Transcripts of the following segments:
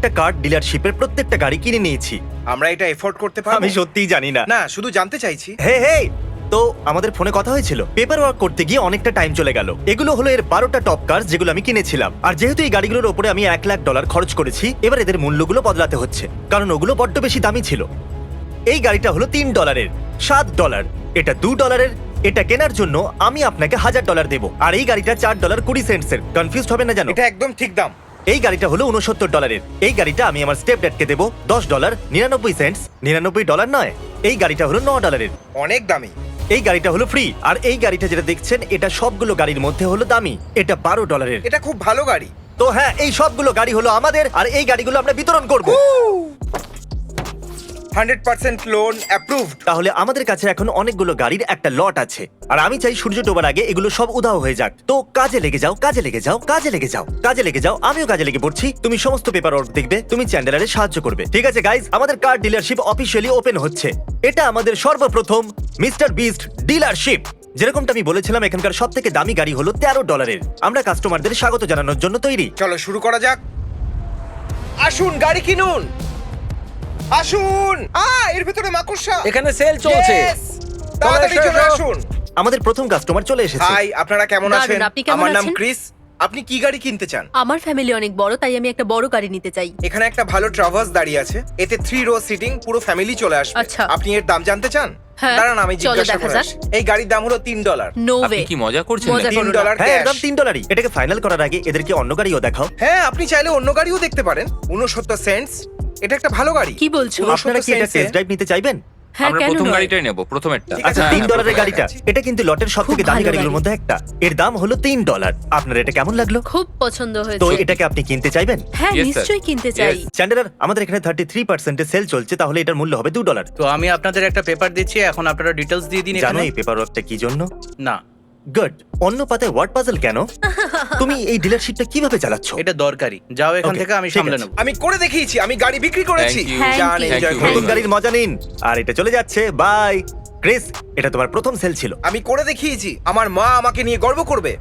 প্রত্যেকটা কার ডিলারশিপের প্রত্যেকটা গাড়ি কিনে নিয়েছি। আমরা এটা এফোর্ড করতে পারবো? আমি সত্যিই জানি না। না, শুধু জানতে চাইছি। হে হে, তো আমাদের ফোনে কথা হয়েছিল, পেপার ওয়ার্ক করতে গিয়ে অনেকটা টাইম চলে গেল। এগুলো হলো এর 12টা টপ কার যেগুলো আমি কিনেছিলাম। আর যেহেতু এই গাড়িগুলোর উপরে আমি $1,00,000 খরচ করেছি, এবার এদের মূল্যগুলো বদলাতে হচ্ছে, কারণ ওগুলো বড্ড বেশি দামি ছিল। এই গাড়িটা হলো $3, $7, এটা $2। এটা কেনার জন্য আমি আপনাকে $1,000 দেবো। আর এই গাড়িটা $4.20। কনফিউজড হবে না জানো। এটা একদম ঠিক দাম। এই গাড়িটা হলো $69। এই গাড়িটা আমি আমার স্টেপ ড্যাডকে দেবো $10.99। $99 নয়। এই গাড়িটা হলো $9। অনেক দামি। এই গাড়িটা হলো ফ্রি। আর এই গাড়িটা যেটা দেখছেন, এটা সবগুলো গাড়ির মধ্যে হলো দামি। এটা $12। এটা খুব ভালো গাড়ি। তো হ্যাঁ, এই সবগুলো গাড়ি হলো আমাদের, আর এই গাড়িগুলো আমরা বিতরণ করব। 100% লোন অ্যাপ্রুভড। তাহলে আমাদের কাছে এখন অনেকগুলো গাড়ির একটা লট আছে, আর আমি চাই সূর্য ডোবার আগে এগুলো সব উধাও হয়ে যাক। তো কাজে লেগে যাও, কাজে লেগে যাও, কাজে লেগে যাও, কাজে লেগে যাও। আমিও কাজে লেগে পড়ছি। তুমি সমস্ত পেপার ওয়ার্ক দেখবে, তুমি চ্যান্ডেলারে সাহায্য করবে। ঠিক আছে গাইজ, আমাদের কার ডিলারশিপ অফিসিয়ালি ওপেন হচ্ছে। এটা আমাদের সর্বপ্রথম মিস্টার বিস্ট ডিলারশিপ। যেরকমটা আমি বলেছিলাম, এখানকার সব থেকে দামি গাড়ি হলো $13। আমরা কাস্টমারদের স্বাগত জানানোর জন্য তৈরি। চলো শুরু করা যাক। আসুন গাড়ি কিনুন, আসুন। এর ভিতরে মাকড়সা। এখানে সেল চলছে। Yes! তাড়াতাড়ি চলে আসুন। আমাদের প্রথম কাস্টমার চলে এসেছে। হাই, আপনারা কেমন দারুণ, আছেন? আপনি কেমন আমার নাম আছেন? ক্রিস। আপনি কি গাড়ি কিনতে চান? আমার ফ্যামিলি অনেক বড়, তাই আমি একটা বড় গাড়ি নিতে চাই। এখানে একটা ভালো ট্রাভার্স দাঁড়িয়ে আছে, এতে 3 রো সিটিং, পুরো ফ্যামিলি চলে আসবে। আচ্ছা। আপনি এর দাম জানতে চান? হ্যাঁ, দাঁড়ান আমি চলো জিজ্ঞাসা দেখা করে যাক। আসি। এই গাড়ির দাম হলো $3। নো আপনি ওয়ে। কি মজা করছেন মজা নাকি? করুন না। $3 হ্যাঁ, ক্যাশ। একদম $3। এটাকে ফাইনাল করার আগে এদেরকে অন্য গাড়িও দেখাও। হ্যাঁ, আপনি চাইলে অন্য গাড়িও দেখতে পারেন। 69 সেন্টস। এটা একটা ভালো গাড়ি। কি বলছো? 69 আপনারা কি এটা সেন্টসে টেস্ট ড্রাইভ নিতে চাইবেন? হ্যাঁ, আমরা কেন প্রথম নয়? গাড়িটাই নেব, প্রথমেরটা। ঠিক আছে, আচ্ছা, হ্যাঁ, $3 প্রথমে গাড়িটা, দেখাচ্ছি। এটা কিন্তু লটের সব থেকে খুব দামি ভালো গাড়িগুলোর গাড়ি। মধ্যে একটা। এর দাম হলো $3। আপনার এটা কেমন লাগলো? খুব পছন্দ তো হয়েছে। এটাকে আপনি কিনতে চাইবেন? হ্যাঁ, Yes, sir. নিশ্চয়ই কিনতে চাই। Yes. চ্যান্ডেলার, আমাদের এখানে 33% সেল চলছে, তাহলে এটার মূল্য হবে $2। তো আমি আপনাদের একটা পেপার দিচ্ছি, এখন আপনারা ডিটেলস দিয়ে দিন জানো এখানে। এই পেপার ওয়ার্কটা কি জন্য? না, গুড। অন্য পাতায় ওয়ার্ড পাজল কেন? তুমি এই ডিলারশিপটা কিভাবে চালাচ্ছ? এটা দরকারি। যাও এখান Okay, থেকে, আমি ঠিক সামলে আছে। নেব। আমি করে দেখিয়েছি, আমি গাড়ি বিক্রি করেছি। Thank you. যান, Thank you. enjoy Thank you. করুন। নতুন গাড়ির মজা নিন। আর এটা চলে যাচ্ছে, বাই। ক্রিস, এটা তোমার প্রথম সেল ছিল। আমি করে দেখিয়েছি, আমার মা আমাকে নিয়ে গর্ব করবে।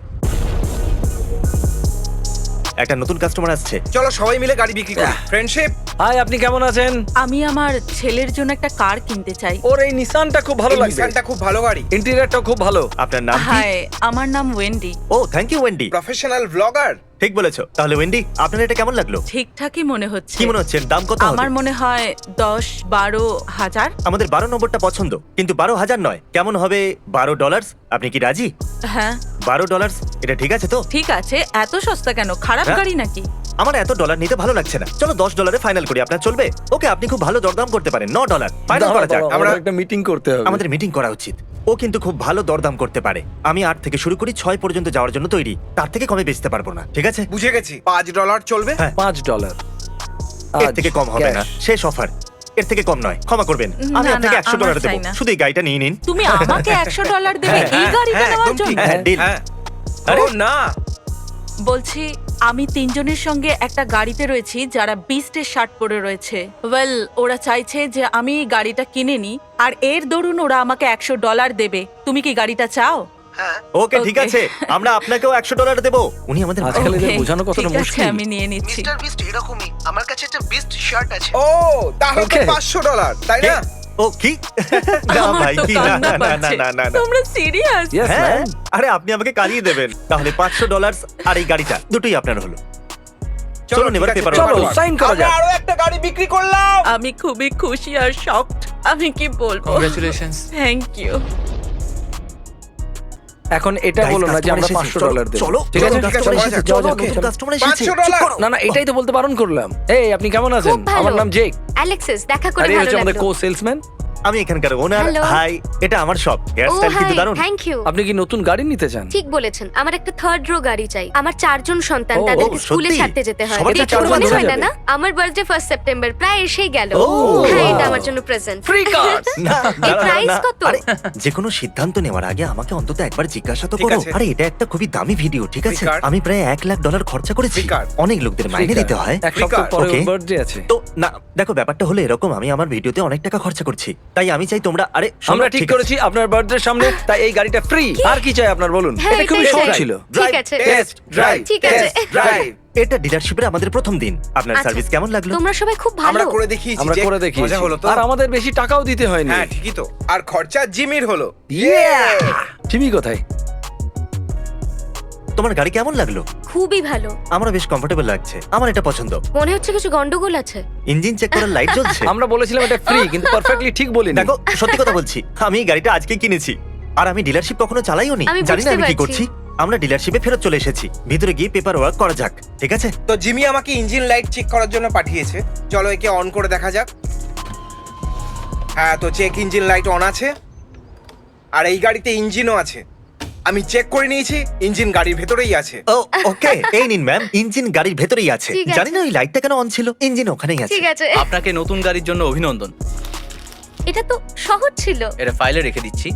একটা নতুন কাস্টমার আসছে। চলো সবাই মিলে গাড়ি বিক্রি করি। ফ্রেন্ডশিপ। হাই, আপনি কেমন আছেন? আমি আমার ছেলের জন্য একটা কার কিনতে চাই। ওর এই নিসানটা খুব ভালো লাগছে। নিসানটা খুব ভালো গাড়ি। ইন্টেরিয়রটা খুব ভালো। আপনার নাম কি? হাই, আমার নাম ওয়েন্ডি। ও, thank you Wendy. Professional blogger. ঠিক বলেছো। তাহলে ওয়েন্ডি, আপনার এটা কেমন লাগলো? ঠিকঠাকই মনে হচ্ছে। কি মনে হচ্ছে দাম কত হবে? আমার মনে হয় 10-12 হাজার। আমাদের 12 নম্বরটা পছন্দ, কিন্তু 12,000 নয়। কেমন হবে $12? আপনি কি রাজি? হ্যাঁ, $12 এটা ঠিক আছে তো? ঠিক আছে। এত সস্তা কেন? খারাপ হ্যাঁ। গাড়ি নাকি? আমার এত ডলার নিতে ভালো লাগছে না। চলো $10 ফাইনাল করি, আপনার চলবে? ওকে, আপনি খুব ভালো দরদাম করতে পারেন। $9 ফাইনাল করা যাক। আমরা একটা মিটিং করতে হবে। আমাদের মিটিং করা উচিত। ও কিন্তু খুব ভালো দরদাম করতে পারে। আমি 8 থেকে শুরু করি, 6 পর্যন্ত যাওয়ার জন্য তৈরি। তার থেকে কমে বেচতে পারবো না, ঠিক আছে? বুঝে গেছি। $5 চলবে? হ্যাঁ। $5। এর থেকে কম হবে না, শেষ অফার। এর থেকে কম নয়, ক্ষমা করবেন। আমি না, আপনাকে না, $100 আমার দেবো, চাই না। শুধু এই গাড়িটা নিয়ে নিন। তুমি আমাকে $100 দেবে এই গাড়িটা হ্যাঁ, নেওয়ার একদম জন্য? ঠিক। হ্যাঁ, deal। হ্যাঁ। আরে? ও না, বলছি, আমি 3 জনের সঙ্গে একটা গাড়িতে রয়েছি যারা বিস্টের শার্ট পরে রয়েছে। ওয়েল, ওরা চাইছে যে আমি এই গাড়িটা কিনে নিই, আর এর দরুন ওরা আমাকে $100 দেবে। তুমি কি গাড়িটা চাও? ওকে, ঠিক Okay. আছে, আমরা আপনাকেও $100 দেবো। উনি আমাদের আজকাল এদের Okay, বোঝানো কতটা ঠিক আছে, মুশকিল। আমি নিয়ে নিচ্ছি। মিস্টার বিস্ট এরকমই আমার কাছে একটা বিস্ট শার্ট আছে। ও তাহলে তো Okay. $500, তাই কে? না? ও কি? না আমার ভাই, তো কি? না কান্না না না না পাচ্ছে। না না না। তোমরা সিরিয়াস? Yes, হ্যাঁ, ma'am. আরে আপনি আমাকে কারিয়ে দেবেন। তাহলে $500 আর এই গাড়িটা দুটোই আপনার হলো। চলুন এবার ঠিক আছে, পেপার চলো, sign করা আমরা যাক। আরো একটা গাড়ি বিক্রি করলাম। আমি খুবই খুশি আর শকড। আমি কি বলবো? কংগ্রাচুলেশনস। Thank you. এখন এটা Guys, বলো না যে আমরা customer এসেছে। $500 দেব। চলো, ঠিক আছে? চলো, ঠিক আছে, customer বলা এসেছে, যাক। চলো, Okay, নতুন চলো। customer এসেছে। $500 চুপ করো। না না, এটাই তো বলতে বারণ করলাম। এই, আপনি কেমন আছেন? খুব ভালো। আমার নাম জেক। অ্যালেক্সিস, দেখা করে আর এই ভালো হচ্ছে আমাদের লাগলো। Co salesman. আমি এখানকার ওনার। Hello. হাই, এটা আমার শপ। হেয়ার ও স্টাইল কিন্তু হাই, দারুণ। Thank you. আপনি কি নতুন গাড়ি নিতে চান? ঠিক বলেছেন, আমার একটা থার্ড রো গাড়ি চাই। আমার 4 জন সন্তান, ও, তাদেরকে স্কুলে সত্যি? ছাড়তে যেতে হয়। সবার দেখে চার জন মনে ধরে হয় না যাবে? না? আমার বার্থডে 1 সেপ্টেম্বর প্রায় এসেই গেল। ও, হ্যাঁ, এটা wow. আমার জন্য প্রেজেন্ট। ফ্রি কার। না, এই দাঁড়াও, প্রাইস না। কত? আরে, যে কোনো সিদ্ধান্ত নেওয়ার আগে আমাকে অন্তত একবার জিজ্ঞাসা তো ঠিক করো। আছে। আরে এটা একটা খুবই দামি ভিডিও, ঠিক Free আছে? card. আমি প্রায় $1,00,000 খরচা করেছি। Free card. অনেক লোকদের মাইনে দিতে হয়। এক সপ্তাহ card. পরে Okay. বার্থডে আছে। তো না দেখো ব্যাপারটা হলো এরকম, আমি আমার ভিডিওতে অনেক টাকা খরচা করছি, তাই আমি চাই তোমরা আরে শোনো, আমরা ঠিক আছে। করেছি আপনার বার্থডে সামনে, তাই এই গাড়িটা ফ্রি। আর কি চাই আপনার বলুন? হ্যাঁ, এটা খুবই এটাই সহজ চাই। ছিল। ঠিক আছে টেস্ট ড্রাইভ ঠিক আছে। ড্রাইভ এটা ডিলারশিপের আমাদের প্রথম দিন। আপনার আচ্ছা। সার্ভিস কেমন লাগলো? তোমরা সবাই খুব আমরা ভালো। করে দেখিয়েছি আমরা যে করে দেখিয়েছি। মজা হলো তো? আর আমাদের বেশি টাকাও দিতে হয়নি। হ্যাঁ ঠিকই তো। আর খরচা জিমির হলো। ঠিকই কোথায়? তোমার গাড়ি কেমন লাগলো? খুবই ভালো। আমার বেশ কমফোর্টেবল লাগছে, আমার এটা পছন্দ। মনে হচ্ছে কিছু গন্ডগোল আছে। ইঞ্জিন চেক করার লাইট জ্বলছে। আমরা বলেছিলাম এটা ফ্রি, কিন্তু পারফেক্টলি ঠিক বলিনি। দেখো সত্যি কথা বলছি, আমি এই গাড়িটা আজকে কিনেছি আর আমি ডিলারশিপ কখনো চালাইও নি, আমি জানি না বুঝতে আমি কি পারছি। করছি। আমরা ডিলারশিপে ফেরত চলে এসেছি, ভিতরে গিয়ে পেপার ওয়ার্ক করা যাক, ঠিক আছে? তো জিমি আমাকে ইঞ্জিন লাইট চেক করার জন্য পাঠিয়েছে। চলো একে অন করে দেখা যাক। হ্যাঁ, তো চেক ইঞ্জিন লাইট অন আছে। আর এই গাড়িতে ইঞ্জিনও আছে। আমি চেক করে নিয়েছি, ইঞ্জিন গাড়ির ভেতরেই আছে। ও ওকে, এই নিন ম্যাম, ইঞ্জিন গাড়ির ভেতরেই আছে। ঠিক আছে। জানি না ওই লাইটটা কেন অন ছিল, ইঞ্জিন ওখানেই আছে। ঠিক আছে। আপনাকে নতুন গাড়ির জন্য অভিনন্দন। এটা তো সহজ ছিল। এটা ফাইলে রেখে দিচ্ছি।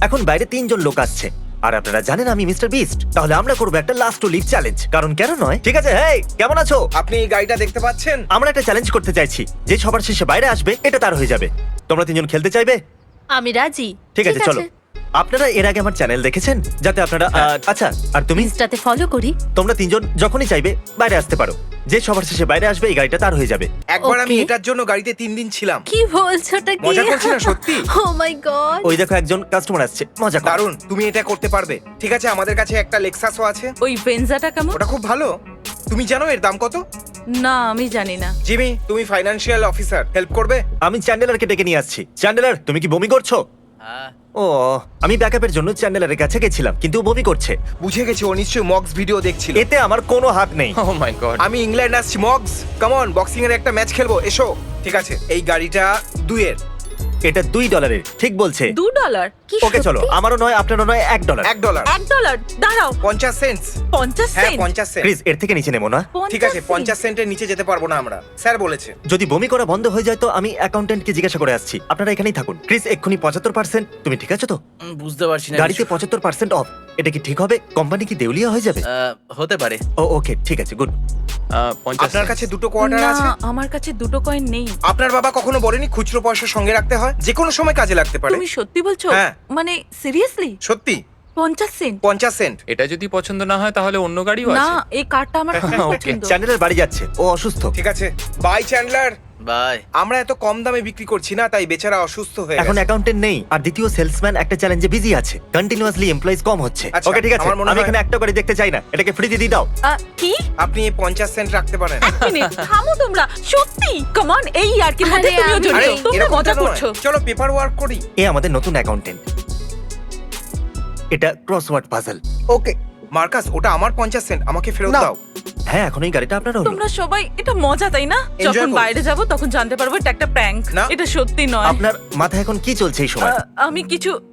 এখন বাইরে 3 জন লোক আসছে আর আপনারা জানেন আমি মিস্টার বিস্ট, তাহলে আমরা করবো একটা লাস্ট টু লিভ চ্যালেঞ্জ, কারণ কেন নয়? ঠিক আছে, হেই কেমন আছো? আপনি এই গাড়িটা দেখতে পাচ্ছেন? আমরা একটা চ্যালেঞ্জ করতে চাইছি, যে সবার শেষে বাইরে আসবে এটা তার হয়ে যাবে। তোমরা 3 জন খেলতে চাইবে? আমি রাজি। ঠিক আছে, ঠিক চলো। আছে। আপনারা এর আগে আমার চ্যানেল দেখেছেন, যাতে আপনারা আচ্ছা, আর তুমি? ইনস্টাতে ফলো করি। তোমরা 3 জন যখনই চাইবে বাইরে আসতে পারো, যে সবার শেষে বাইরে আসবে এই গাড়িটা তার হয়ে যাবে। একবার আমি Okay. এটার জন্য গাড়িতে 3 দিন ছিলাম। কি বলছোটা কি? মজা করছি না সত্যি? ও মাই গড। ওই দেখো একজন কাস্টমার আসছে, মজা কর। দারুণ, তুমি এটা করতে পারবে। ঠিক আছে, আমাদের কাছে একটা লেক্সাসও আছে। ওই ভেনজাটা কেমন? ওটা খুব ভালো। তুমি জানো এর দাম কত? না, আমি জানি না। জিমি, তুমি ফাইনান্সিয়াল অফিসার, হেল্প করবে? আমি চ্যান্ডেলারকে ডেকে নিয়ে আসছি। চ্যান্ডেলার, তুমি কি বমি করছো? হ্যাঁ, ও, আমি ব্যাকআপের জন্য চ্যান্ডেলারের কাছে গেছিলাম, কিন্তু ও বমি করছে। বুঝে গেছি, ও নিশ্চয়ই মক্স ভিডিও দেখছিল। এতে আমার কোনো হাত নেই। ও মাই গড। আমি ইংল্যান্ড আসছি মক্স, কাম অন, বক্সিং এর একটা ম্যাচ খেলবো, এসো। ঠিক আছে, এই গাড়িটা 2 এর। এটা $2, ঠিক বলছে। $2? কি ওকে চলো, সত্যি? আমারও নয় আপনারও নয়, $1। $1। $1? দাঁড়াও। 50 সেন্টস। 50 হ্যাঁ, সেন্ট? 50 সেন্ট। প্লিজ এর থেকে নিচে নেবো না। ঠিক আছে, 50 সেন্টের নিচে যেতে পারবো না আমরা, স্যার বলেছে। যদি বমি করা বন্ধ হয়ে যায় তো আমি অ্যাকাউন্টেন্টকে জিজ্ঞাসা করে আসছি। আপনারা এখানেই থাকুন। ক্রিস, এক্ষুনি 75%। তুমি ঠিক আছো তো? বুঝতে পারছি না গাড়িতে কিছু। 75% অফ। এটা কি ঠিক হবে? কোম্পানি কি দেউলিয়া হয়ে যাবে? হতে পারে। ও ওকে, ঠিক আছে, গুড। 50 আপনার কাছে 2টো কোয়ার্টার না, আছে? আমার কাছে 2টো কয়েন নেই। আপনার বাবা কখনো বলেনি খুচরো পয়সা সঙ্গে রাখতে হয়, যে কোনো সময় কাজে লাগতে পারে? তুমি সত্যি বলছো? হ্যাঁ। মানে সিরিয়াসলি? সত্যি 50 সেন্ট? 50 সেন্ট। এটা যদি পছন্দ না হয় তাহলে অন্য গাড়িও না, আছে। এই কারটা আমার খুব পছন্দ। চ্যান্ডেলার বাড়ি যাচ্ছে, ও অসুস্থ। ঠিক আছে, বাই চ্যান্ডলার। বাই। আমরা এত কম দামে বিক্রি করছি না, তাই বেচারা অসুস্থ হয়ে এখন গেছে। অ্যাকাউন্টেন্ট নেই, আর দ্বিতীয় সেলসম্যান একটা চ্যালেঞ্জে বিজি আছে। কন্টিনিউয়াসলি এমপ্লয়িজ কম হচ্ছে। আচ্ছা, ওকে ঠিক আছে, আমার মনে আমি হয়- এখানে একটা গাড়ি দেখতে চাই না, এটাকে ফ্রি দিয়ে দাও। কি? আপনি এই 50 সেন্ট রাখতে পারেন। এক মিনিট, থামো তোমরা। সত্যি? কাম অন, এই আর কি মধ্যে আরে, তুমিও আমি- আরে, জড়িত। তোমরা এরকমটা মজা নয়। করছো। চলো পেপার ওয়ার্ক করি। এ আমাদের নতুন অ্যাকাউন্টেন্ট। এটা ক্রসওয়ার্ড পাজল। ওকে মার্কাস, ওটা আমার 50 সেন্ট, আমাকে ফেরত না। দাও। হ্যাঁ, এখন এই গাড়িটা আপনার হলো। তোমরা সবাই, এটা মজা তাই না? Enjoy যখন করো। বাইরে যাব তখন জানতে পারবো এটা একটা প্র্যাঙ্ক। না। এটা সত্যি নয়। আপনার মাথায় এখন কি চলছে এই সময়?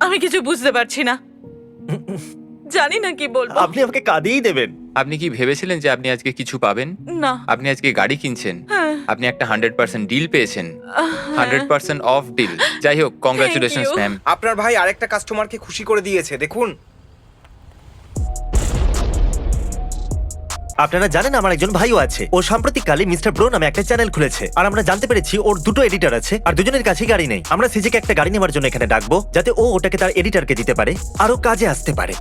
আমি কিছু বুঝতে পারছি না। জানি না কি বলবো। আপনি আমাকে কাঁদিয়েই দেবেন। আপনি কি ভেবেছিলেন যে আপনি আজকে কিছু পাবেন? না। আপনি আজকে গাড়ি কিনছেন, হ্যাঁ। আপনি একটা 100% ডিল পেয়েছেন, 100% অফ ডিল। যাই হোক, কংগ্রাচুলেশনস you. ম্যাম। আপনার ভাই আরেকটা কাস্টমারকে খুশি করে দিয়েছে, দেখুন। আপনারা জানেন আমার একজন ভাইও আছে, ও সাম্প্রতিককালে মিস্টার ব্রো নামে একটা চ্যানেল খুলেছে, আর আমরা জানতে পেরেছি ওর 2টো এডিটর আছে আর দুজনের কাছে গাড়ি নেই। আমরা সিজেকে একটা গাড়ি নেওয়ার জন্য এখানে ডাকবো, যাতে ও ওটাকে তার এডিটরকে দিতে পারে আর ও কাজে আসতে পারে।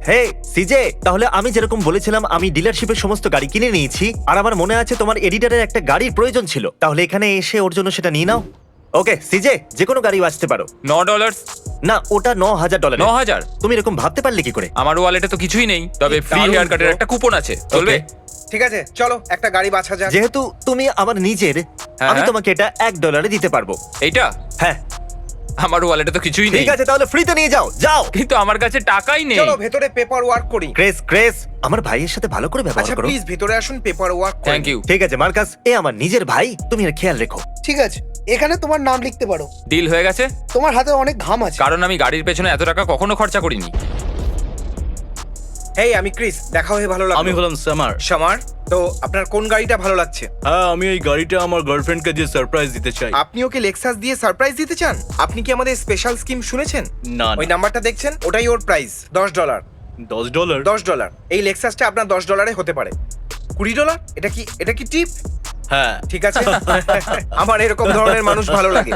হে সিজে, তাহলে আমি যেরকম বলেছিলাম আমি ডিলারশিপের সমস্ত গাড়ি কিনে নিয়েছি, আর আমার মনে আছে তোমার এডিটরের একটা গাড়ির প্রয়োজন ছিল, তাহলে এখানে এসে ওর জন্য সেটা নিয়ে নাও। ওকে সিজে, যে কোনো গাড়ি আসতে পারো। $9? না, ওটা $9,000। 9,000? তুমি এরকম ভাবতে পারলে কি করে? আমার ওয়ালেটে তো কিছুই নেই, তবে ফ্রি দারুণ হেয়ার কাটের তো। একটা কুপন আছে, চলবে? Okay. ঠিক আছে, চলো একটা গাড়ি বাছা যাক। যেহেতু তুমি আমার নিজের, হ্যাঁ, আমি হ্যাঁ। তোমাকে এটা $1 দিতে পারবো। এইটা হ্যাঁ আমার ওয়ালেটে তো কিছুই নেই, ঠিক আছে, তাহলে ফ্রিতে নিয়ে যাও, যাও। কিন্তু আমার কাছে টাকাই নেই। চলো ভেতরে পেপার ওয়ার্ক করি। ক্রেস ক্রেস, আমার ভাইয়ের সাথে ভালো করে ব্যবহার আচ্ছা করো। প্লিজ ভেতরে আসুন, পেপার ওয়ার্ক করি। Thank you. ঠিক আছে মার্কাস, এ আমার নিজের ভাই, তুমি এর খেয়াল রেখো। ঠিক আছে, এখানে তোমার নাম লিখতে পারো। ডিল হয়ে গেছে, তোমার হাতে অনেক ঘাম আছে। কারণ আমি গাড়ির পেছনে এত টাকা কখনো খরচা করিনি। হেই, আমি ক্রিস, দেখা হয়ে ভালো লাগলো। আমি হলাম সামার। সামার, তো আপনার কোন গাড়িটা ভালো লাগছে? হ্যাঁ, আমি এই গাড়িটা আমার গার্লফ্রেন্ডকে দিয়ে সারপ্রাইজ দিতে চাই। আপনি ওকে লেক্সাস দিয়ে সারপ্রাইজ দিতে চান? আপনি কি আমাদের স্পেশাল স্কিম শুনেছেন? না, ওই নাম্বারটা দেখছেন, ওটাই ওর প্রাইস, $10। $10? $10। এই লেক্সাসটা আপনার $10 হতে পারে। $20? এটা কি টিপ? হ্যাঁ ঠিক আছে। আমার এরকম ধরনের মানুষ ভালো লাগে।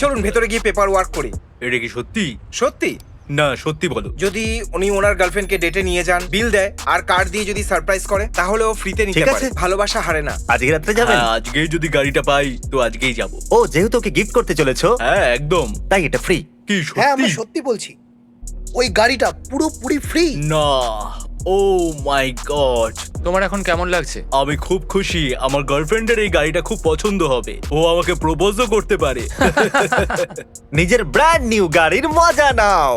চলুন ভেতরে গিয়ে পেপার ওয়ার্ক করি। এটা কি সত্যি? সত্যি? না সত্যি বলো। যদি উনি ওনার গার্লফ্রেন্ডকে ডেটে নিয়ে যান, বিল দেয় আর কার্ড দিয়ে যদি সারপ্রাইজ করে, তাহলে ও ফ্রিতে নিতে ঠিক পারে। আছে। ভালোবাসা হারে না। আজকে রাত্রে যাবেন? হ্যাঁ, আজকেই যদি গাড়িটা পাই তো আজকেই যাব। ও যেহেতু ওকে গিফট করতে চলেছো, হ্যাঁ একদম। তাই এটা ফ্রি। কি হ্যাঁ সত্যি? আমি সত্যি বলছি, ওই গাড়িটা পুরোপুরি ফ্রি। না, ও মাই গড, তোমার এখন কেমন লাগছে? আমি খুব খুশি। আমার গার্লফ্রেন্ডের এই গাড়িটা খুব পছন্দ হবে। ও আমাকে প্রপোজও করতে পারে। নিজের ব্র্যান্ড নিউ গাড়ির মজা নাও।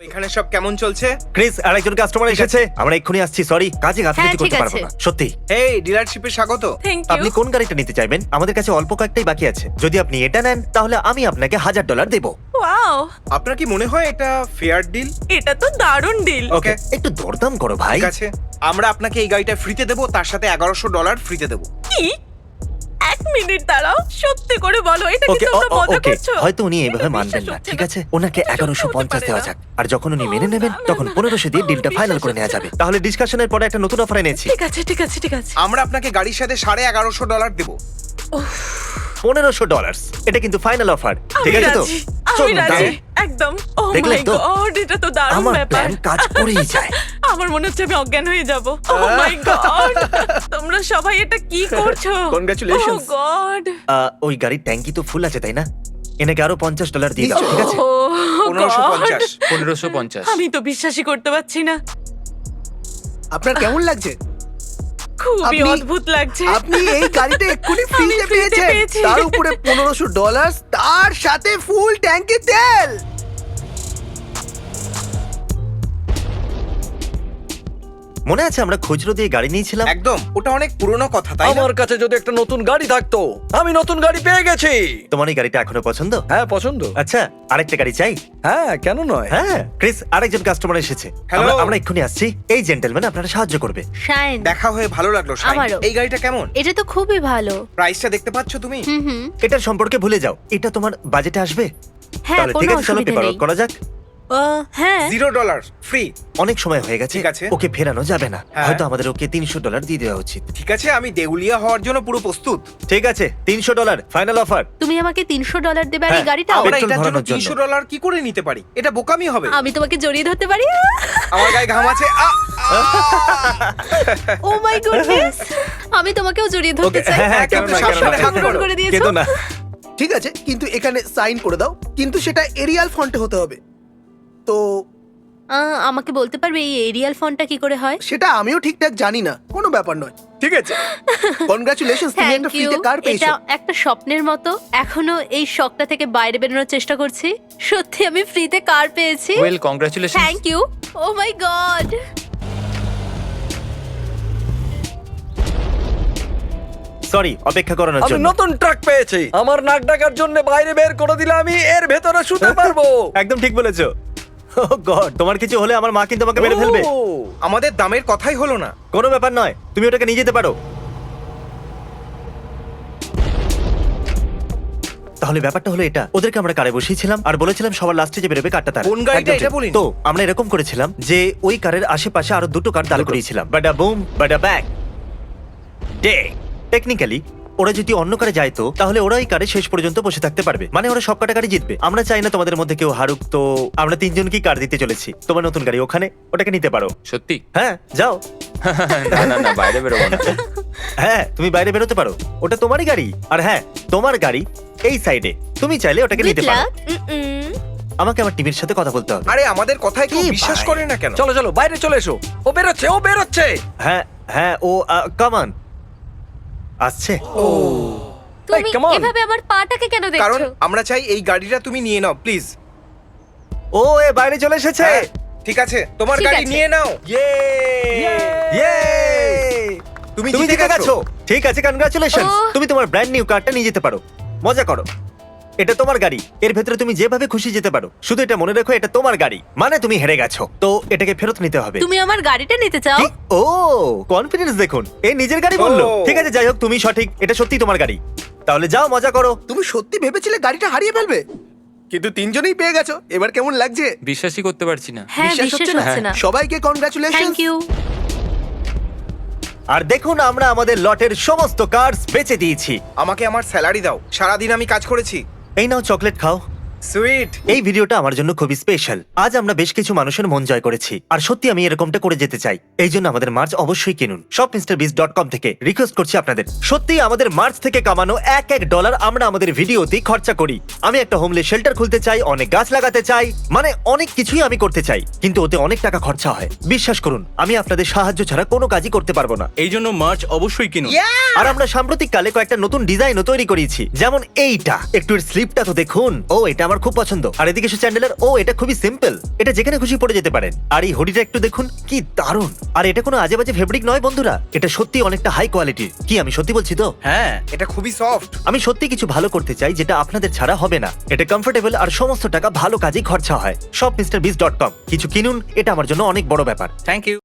এখানে সব কেমন চলছে? ক্রিস, আরেকজন কাস্টমার এসেছে। আমরা এক্ষুনি আসছি। সরি, কাজে গাফিলতি হ্যাঁ, করতে ঠিক পারবো আছে। না। সত্যি। হেই, ডিলারশিপে স্বাগত। থ্যাংক আপনি ইউ। কোন গাড়িটা নিতে চাইবেন? আমাদের কাছে অল্প কয়েকটাই বাকি আছে। যদি আপনি এটা নেন তাহলে আমি আপনাকে $1000 দেবো। ওয়াও, আপনার কি মনে হয় এটা ফেয়ার ডিল? এটা তো দারুণ ডিল। ওকে, একটু দরদাম করো ভাই। ঠিক আছে। আমরা আপনাকে এই গাড়িটা ফ্রিতে দেবো, তার সাথে $1100 ফ্রিতে দেবো। কি? 1 মিনিট দাঁড়াও, সত্যি করে বলো, এটা কি ওকে তোমরা মজা ওকে, করছো? হয়তো উনি এইভাবে এটা মানবেন বিশ্বাস না। হচ্ছে ঠিক না। আছে, ওনাকে এটা সত্যি হতে 1150 পারে দেওয়া না। যাক। আর যখন উনি মেনে নেবেন না, তখন না, 1500 দিয়ে না, ডিলটা বিশ্বাস ফাইনাল করে নেওয়া হচ্ছে যাবে। তাহলে ডিসকাশনের পরে একটা নতুন অফার এনেছি। ঠিক আছে, ঠিক আছে, ঠিক আছে। আমরা আপনাকে গাড়ির সাথে $1150 দেবো। $1500। এটা কিন্তু ফাইনাল অফার। ঠিক আমি আছে তো? রাজি, আমি চলুন রাজি, তাহলে। একদম। ও দেখলে মাই তো? গড, এটা তো দারুণ আমার ব্যাপার। প্ল্যান কাজ করেই যায়। আমার মনে হচ্ছে আমি অজ্ঞান হয়ে যাব। ও মাই গড, তোমরা সবাই এটা কি করছো? Congratulations. ও গড। ওই গাড়ির ট্যাঙ্কি তো ফুল আছে তাই না? এনাকে আরো $50 দিয়ে দাও। ঠিক আছে? ও 1550। 1550। আমি তো বিশ্বাসই করতে পারছি না। আপনার কেমন লাগছে? খুবই আপনি- অদ্ভুত লাগছে। আপনি এই গাড়িটা এক্ষুনি আমি ফ্রিতে ফ্রিতে পেয়েছেন, পেয়েছি। তার উপরে $1500, তার সাথে ফুল ট্যাঙ্কি তেল। মনে আছে আমরা খুচরো দিয়ে গাড়ি নিয়েছিলাম? একদম, ওটা অনেক পুরনো কথা, তাই না? আমার কাছে যদি একটা নতুন গাড়ি থাকতো, আমি নতুন গাড়ি পেয়ে গেছি। তোমার এই গাড়িটা এখনো পছন্দ? হ্যাঁ পছন্দ। আচ্ছা, আরেকটা গাড়ি চাই? হ্যাঁ কেন নয়। হ্যাঁ, ক্রিস, আরেকজন কাস্টমার এসেছে। Hello. আমরা এক্ষুনি আসছি। এই জেন্টলম্যান আপনারা সাহায্য করবে। শাইন, দেখা হয়ে ভালো লাগলো শাইন। আমারও। এই গাড়িটা কেমন? এটা তো খুবই ভালো। প্রাইসটা দেখতে পাচ্ছ তুমি? হুম। এটার সম্পর্কে ভুলে যাও। এটা তোমার বাজেটে আসবে? হ্যাঁ, তাহলে ঠিক কোনো আছে, চলো অসুবিধা পেপার নেই। করা যাক। হ্যাঁ, $0 ফ্রি। অনেক সময় হয়ে গেছে, ঠিক আছে। ওকে ফেরানো যাবে না। হ্যাঁ। হয়তো আমাদের ওকে $300 দিয়ে দেওয়া উচিত। ঠিক আছে, আমি দেউলিয়া হওয়ার জন্য পুরো প্রস্তুত। ঠিক আছে, $300 ফাইনাল অফার। তুমি আমাকে $300 দেবে আর এই হ্যাঁ, গাড়িটাও? আমরা পেট্রোল এটার জন্য ভরানোর জন্য। $300 কি করে নিতে পারি? এটা বোকামি হবে। আমি তোমাকে জড়িয়ে ধরতে পারি? আমার গায়ে ঘাম আছে। ও মাই গডনেস, আমি তোমাকেও জড়িয়ে ধরতে চাই। হ্যাঁ, কেন না, কেন না, সাবধানে পূরণ করে দিয়েছো। কেঁদো না। ঠিক আছে, কিন্তু এখানে সাইন করে দাও, কিন্তু সেটা এরিয়াল ফন্টে হতে হবে। তো আমাকে বলতে পারবে এই এরিয়াল ফন্টটা কি করে হয়? সেটা আমিও ঠিকঠাক জানি না, কোনো ব্যাপার নয়। ঠিক আছে, কনগ্রাচুলেশনস, তুমি একটা থ্যাংক ইউ। ফ্রিতে কার এটা পেয়েছো। একটা স্বপ্নের মতো। এখনো এই শখটা থেকে বাইরে বেরোনোর চেষ্টা করছি। সত্যি আমি ফ্রিতে কার পেয়েছি। Well, congratulation. Thank you. Oh my god. Sorry, অপেক্ষা করানোর আমি জন্য। নতুন ট্রাক পেয়েছি। আমার নাক ডাকার জন্য বাইরে বের করে দিলে আমি এর ভেতরে শুতে পারবো। একদম ঠিক বলেছো। ও গড, তোমার কিছু হলে আমার মা কিন্তু আমাকে মেরে ফেলবে। ও, আমাদের দামের কথাই হলো না। কোনো ব্যাপার নয়, তুমি ওটাকে নিয়ে যেতে পারো। তাহলে ব্যাপারটা হলো এটা, ওদেরকে আমরা কারে বসিয়েছিলাম আর বলেছিলাম সবার লাস্টে যে বেরোবে কারটা তার। কোন গাড়িটা একদম এটা ঠিক। বলিনি। তো আমরা এরকম করেছিলাম যে ওই কারের আশেপাশে আরো দুটো কার দাঁড় করিয়েছিলাম। বাডা বুম বাডা ব্যাক ডে। টেকনিক্যালি ওরা যদি অন্য কারে যায় তো তাহলে ওরা এই কারে শেষ পর্যন্ত বসে থাকতে পারবে, মানে ওরা সব কাটা গাড়ি জিতবে। আমরা চাই না তোমাদের মধ্যে কেউ হারুক, তো আমরা তিনজনকেই কার দিতে চলেছি। তোমার নতুন গাড়ি ওখানে, ওটাকে নিতে পারো। সত্যি? হ্যাঁ, যাও। না না না, বাইরে বেরোবো না। হ্যাঁ, তুমি বাইরে বেরোতে পারো, ওটা তোমারই গাড়ি। আর হ্যাঁ, তোমার গাড়ি এই সাইডে, তুমি চাইলে ওটাকে নিতে Good পারো। luck. আমাকে আমার টিমের সাথে কথা বলতে হবে। আরে আমাদের কথায় কেউ কি বিশ্বাস ভাই? করে না কেন? চলো চলো বাইরে চলে এসো। ও বেরোচ্ছে, ও বেরোচ্ছে। হ্যাঁ হ্যাঁ, ও কামান আসছে। তুমি come on. এভাবে আমার পাটাকে কেন কারণ দেখছো? আমরা চাই এই গাড়িটা তুমি নিয়ে নাও প্লিজ। ও এ বাইরে চলে এসেছে। ঠিক আছে, তোমার ঠিক গাড়ি আছে। নিয়ে নাও। ইয়ে! তুমি তুমি জিতে গেছো। ঠিক আছে, কনগ্রাচুলেশন। ওহ। তুমি তোমার ব্র্যান্ড নিউ কারটা নিয়ে যেতে পারো। মজা করো। এটা তোমার গাড়ি, এর ভেতরে তুমি যেভাবে খুশি যেতে পারো। শুধু এটা মনে রেখো, এটা তোমার গাড়ি, মানে তুমি হেরে গেছো, তো এটাকে ফেরত নিতে হবে। তুমি আমার গাড়িটা নিতে চাও? কি? ও কনফিডেন্স দেখুন, এই নিজের গাড়ি বললো। ও। ঠিক আছে, যাই হোক, তুমি সঠিক, এটা সত্যি তোমার গাড়ি। তাহলে যাও, মজা করো। তুমি সত্যি ভেবেছিলে গাড়িটা হারিয়ে ফেলবে, কিন্তু তিনজনেই পেয়ে গেছো। এবার কেমন লাগছে? বিশ্বাসই করতে পারছি না। হ্যাঁ, বিশ্বাস হচ্ছে না। সবাইকে কনগ্রাচুলেশন। Thank you. আর দেখুন আমরা আমাদের লটের সমস্ত কার্স বেচে দিয়েছি। আমাকে আমার স্যালারি দাও, সারাদিন আমি কাজ করেছি। এই নাও চকলেট খাও। সুইট। এই ভিডিওটা আমার জন্য খুবই স্পেশাল। আজ আমরা বেশ কিছু মানুষের মন জয় করেছি, আর সত্যি আমি এরকমটা করে যেতে চাই। এই জন্য আমাদের মার্চ অবশ্যই কিনুন shopmrbeast.com থেকে। রিকোয়েস্ট করছি আপনাদের, সত্যি আমাদের মার্চ থেকে কামানো $1 আমরা আমাদের ভিডিওতে খরচা করি। আমি একটা হোমলেস শেল্টার খুলতে চাই, অনেক গাছ লাগাতে চাই, মানে অনেক কিছুই আমি করতে চাই, কিন্তু ওতে অনেক টাকা খরচা হয়। বিশ্বাস করুন, আমি আপনাদের সাহায্য ছাড়া কোনো কাজই করতে পারবো না। এই জন্য মার্চ অবশ্যই কিনুন। আর আমরা সাম্প্রতিক কালে কয়েকটা নতুন ডিজাইনও তৈরি করেছি, যেমন এইটা। একটু এর স্লিপটা তো দেখুন, ও এটা আমার খুব পছন্দ। আর এদিকে এসে চ্যান্ডেলার, ও এটা খুবই সিম্পল, এটা যেখানে খুশি পরে যেতে পারেন। আর এই হুডিটা একটু দেখুন, কি দারুণ। আর এটা কোনো আজে বাজে ফেব্রিক নয় বন্ধুরা, এটা সত্যি অনেকটা হাই কোয়ালিটির। কি আমি সত্যি বলছি তো? হ্যাঁ, এটা খুবই সফট। আমি সত্যি কিছু ভালো করতে চাই যেটা আপনাদের ছাড়া হবে না। এটা কমফোর্টেবল আর সমস্ত টাকা ভালো কাজেই খরচা হয়। shopmrbeast.com। কিছু কিনুন, এটা আমার জন্য অনেক বড় ব্যাপার। Thank you.